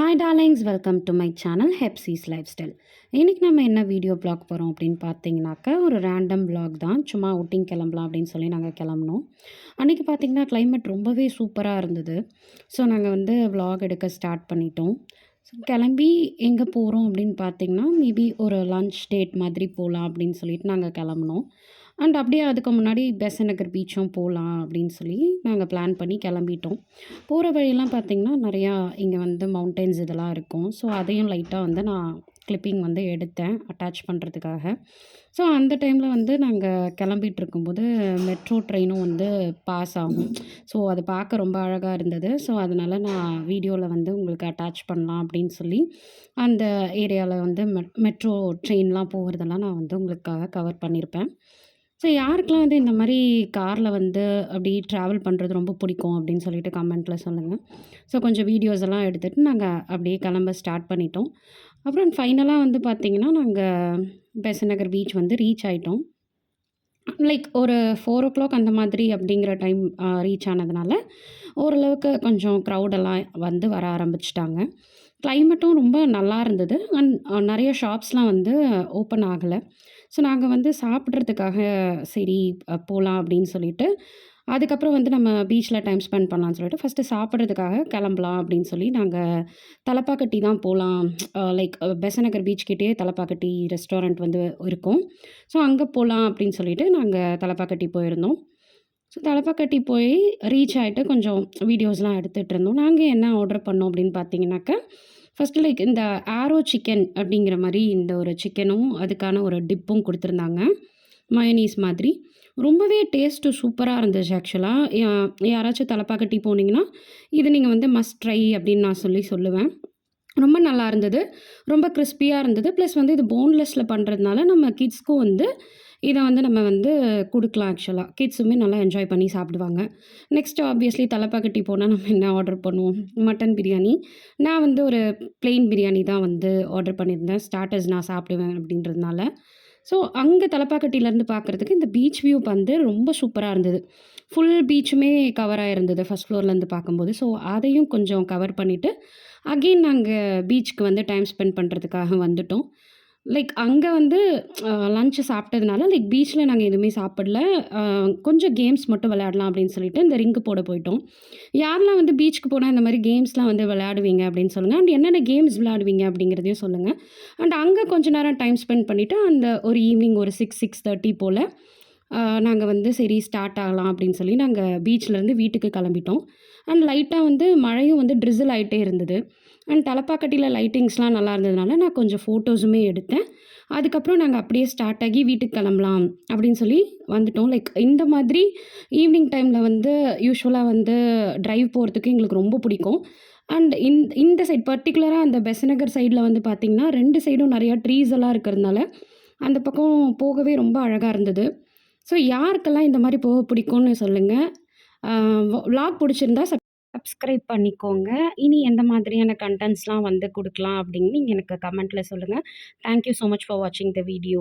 Hi darlings, welcome to my channel Hepsi's lifestyle. இன்றைக்கி நம்ம என்ன வீடியோ ப்ளாக் போகிறோம் அப்படின்னு பார்த்தீங்கன்னாக்கா, ஒரு ரேண்டம் வ்ளாக் தான். சும்மா அவுட்டிங் கிளம்பலாம் அப்படின்னு சொல்லி நாங்கள் கிளம்புனோம். அன்றைக்கி பார்த்திங்கன்னா கிளைமேட் ரொம்பவே சூப்பராக இருந்தது. ஸோ நாங்கள் வந்து வ்ளாக் எடுக்க ஸ்டார்ட் பண்ணிட்டோம். ஸோ கிளம்பி எங்கே போகிறோம் அப்படின்னு பார்த்தீங்கன்னா, மேபி ஒரு லன்ச் டேட் மாதிரி போகலாம் அப்படின்னு சொல்லிட்டு நாங்கள் கிளம்புனோம். அண்ட் அப்படியே அதுக்கு முன்னாடி பெசன்ட் நகர் பீச்சும் போகலாம் அப்படின்னு சொல்லி நாங்கள் பிளான் பண்ணி கிளம்பிட்டோம். போகிற வழியெல்லாம் பார்த்திங்கன்னா நிறையா இங்கே வந்து மவுண்டெயின்ஸ் இதெல்லாம் இருக்கும். ஸோ அதையும் லைட்டாக வந்து நான் கிளிப்பிங் வந்து எடுத்தேன் அட்டாச் பண்ணுறதுக்காக. ஸோ அந்த டைமில் வந்து நாங்கள் கிளம்பிட்டு இருக்கும்போது மெட்ரோ ட்ரெயினும் வந்து பாஸ் ஆகும். ஸோ அது பார்க்க ரொம்ப அழகாக இருந்தது. ஸோ அதனால் நான் வீடியோவில் வந்து உங்களுக்கு அட்டாச் பண்ணலாம் அப்படின்னு சொல்லி அந்த ஏரியாவில் வந்து மெட்ரோ ட்ரெயின்லாம் போகிறதெல்லாம் நான் வந்து உங்களுக்காக கவர் பண்ணியிருப்பேன். ஸோ யாருக்கெல்லாம் வந்து இந்த மாரி கார்ல வந்து அப்படி ட்ராவல் பண்ணுறது ரொம்ப பிடிக்கும் அப்படின்னு சொல்லிட்டு கமெண்ட்ல சொல்லுங்கள். ஸோ கொஞ்சம் வீடியோஸ் எல்லாம் எடுத்துட்டு நாங்க அப்படியே கிளம்ப ஸ்டார்ட் பண்ணிட்டோம். அப்புறம் ஃபைனலா வந்து பார்த்தீங்கன்னா, நாங்க பெசன்ட் நகர் பீச் வந்து ரீச் ஆயிட்டோம். லைக் ஒரு 4:00 அந்த மாதிரி அப்படிங்கிற டைம் ரீச் ஆனதுனால, ஓரளவுக்கு கொஞ்சம் க்ரவுடெல்லாம் வந்து வர ஆரம்பிச்சுட்டாங்க. கிளைமேட்டும் ரொம்ப நல்லா இருந்தது. அண்ட் நெறைய ஷாப்ஸ்லாம் வந்து ஓப்பன் ஆகல. ஸோ நாங்க வந்து சாப்பிட்றதுக்காக சரி போலாம் அப்படின்னு சொல்லிட்டு, அதுக்கப்புறம் வந்து நம்ம பீச்ல டைம் ஸ்பெண்ட் பண்ணலான்னு சொல்லிட்டு, ஃபர்ஸ்ட்டு சாப்பிட்றதுக்காக கிளம்பலாம் அப்படின்னு சொல்லி நாங்க தலப்பாக்கட்டி தான் போலாம். லைக் பெசன்ட் நகர் பீச் கிட்டயே தலப்பாக்கட்டி ரெஸ்டாரண்ட் வந்து இருக்கும். ஸோ அங்க போலாம் அப்படின்னு சொல்லிட்டு நாங்க தலப்பாக்கட்டி போயிருந்தோம். ஸோ தலப்பாக்கட்டி போய் ரீச் ஆயிட்டு கொஞ்சம் வீடியோஸ்லாம் எடுத்துட்டு இருந்தோம். நாங்க என்ன ஆர்டர் பண்ணோம் அப்படின்னு பார்த்தீங்கன்னாக்கா, ஃபர்ஸ்ட்டு லைக் இந்த ஆரோ சிக்கன் அப்படிங்கிற மாரி இந்த ஒரு சிக்கனும், அதுக்கான ஒரு டிப்பும் குடுத்துருந்தாங்க. மயோனீஸ் மாதிரி. ரொம்பவே டேஸ்ட்டு சூப்பரா இருந்துச்சு ஆக்சுவலா. யாராச்சும் தலப்பாக்கட்டி போனீங்கன்னா, இது நீங்க வந்து மஸ்ட் ட்ரை அப்படின்னு நான் சொல்லுவேன். ரொம்ப நல்லா இருந்தது. ரொம்ப கிரிஸ்பியா இருந்தது. ப்ளஸ் வந்து இது போன்லெஸ்ல பண்றதுனால, நம்ம கிட்ஸ்க்கும் வந்து இத வந்து நம்ம வந்து குடுக்கலாம் ஆக்சுவலா. கிட்ஸுமே நல்லா என்ஜாய் பண்ணி சாப்பிடுவாங்க. நெக்ஸ்ட் ஆப்வியஸ்லி தலப்பாக்கட்டி போனா நம்ம என்ன ஆர்டர் பண்ணுவோம்? மட்டன் பிரியாணி. நான் வந்து ஒரு பிளெயின் பிரியாணி தான் வந்து ஆர்டர் பண்ணியிருந்தேன். ஸ்டார்ட்டர்ஸ் நான் சாப்பிடுவேன் அப்படின்றதுனால. ஸோ அங்க தலப்பாக்கட்டிலருந்து பார்க்குறதுக்கு இந்த பீச் வியூ வந்து ரொம்ப சூப்பரா இருந்தது. ஃபுல் பீச்சுமே கவர் ஆயிருந்தது ஃபர்ஸ்ட் ஃப்ளோர்லேருந்து பார்க்கும்போது. ஸோ அதையும் கொஞ்சம் கவர் பண்ணிட்டு, அகைன் நாங்க பீச்சுக்கு வந்து டைம் ஸ்பெண்ட் பண்ணுறதுக்காக வந்துட்டோம். லைக் அங்க வந்து லஞ்ச் சாப்பிட்டதுனால லைக் பீச்ல நாங்க எதுவுமே சாப்பிடல. அ கொஞ்சம் கேம்ஸ் மட்டும் விளையாடலாம் அப்படின்னு சொல்லிட்டு இந்த ரிங்கு போட போயிட்டோம். யாரெல்லாம் வந்து பீச்சுக்கு போனா இந்த மாரி கேம்ஸ்லாம் வந்து விளையாடுவீங்க அப்படின்னு சொல்லுங்க. அண்ட் என்னென்ன கேம்ஸ் விளையாடுவீங்க அப்படிங்கிறதையும் சொல்லுங்க. அண்ட் அங்க கொஞ்ச நேரம் டைம் ஸ்பெண்ட் பண்ணிட்டு, அந்த ஒரு ஈவினிங் ஒரு 6:30 போல நாங்க வந்து சரி ஸ்டார்ட் ஆகலாம் அப்படின்னு சொல்லி நாங்க பீச்லேருந்து வீட்டுக்கு கிளம்பிட்டோம். அண்ட் லைட்டா வந்து மழையும் வந்து ட்ரிசில் ஆயிட்டே இருந்தது. அண்ட் தலப்பாக்கட்டில லைட்டிங்ஸ்லாம் நல்லா இருந்ததுனால, நான் கொஞ்சம் ஃபோட்டோஸுமே எடுத்தேன். அதுக்கப்புறம் நாங்க அப்படியே ஸ்டார்ட் ஆகி வீட்டுக்கு கிளம்பலாம் அப்படின்னு சொல்லி வந்துட்டோம். லைக் இந்த மாதிரி ஈவினிங் டைம்ல வந்து யூசுவலா வந்து டிரைவ் போறதுக்கு எங்களுக்கு ரொம்ப பிடிக்கும். அண்ட் இந்த சைட் பர்ட்டிகுலரா அந்த பெசன்ட் நகர் சைட்ல வந்து பார்த்தீங்கன்னா, 2 சைடும் நெறையா ட்ரீஸ் எல்லாம் இருக்கிறதுனால, அந்த பக்கம் போகவே ரொம்ப அழகா இருந்தது. ஸோ யாருக்கெல்லாம் இந்த மாரி போக பிடிக்கும்னு சொல்லுங்க. அ விளாக் பிடிச்சிருந்தா சப்ஸ்கிரைப் பண்ணிக்கோங்க. இனி எந்த மாதிரியான கன்டென்ட்ஸ்லாம் வந்து குடுக்கலாம் அப்படின்னு நீங்க எனக்கு கமெண்ட்ல சொல்லுங்க. Thank you so much for வாட்சிங் த வீடியோ.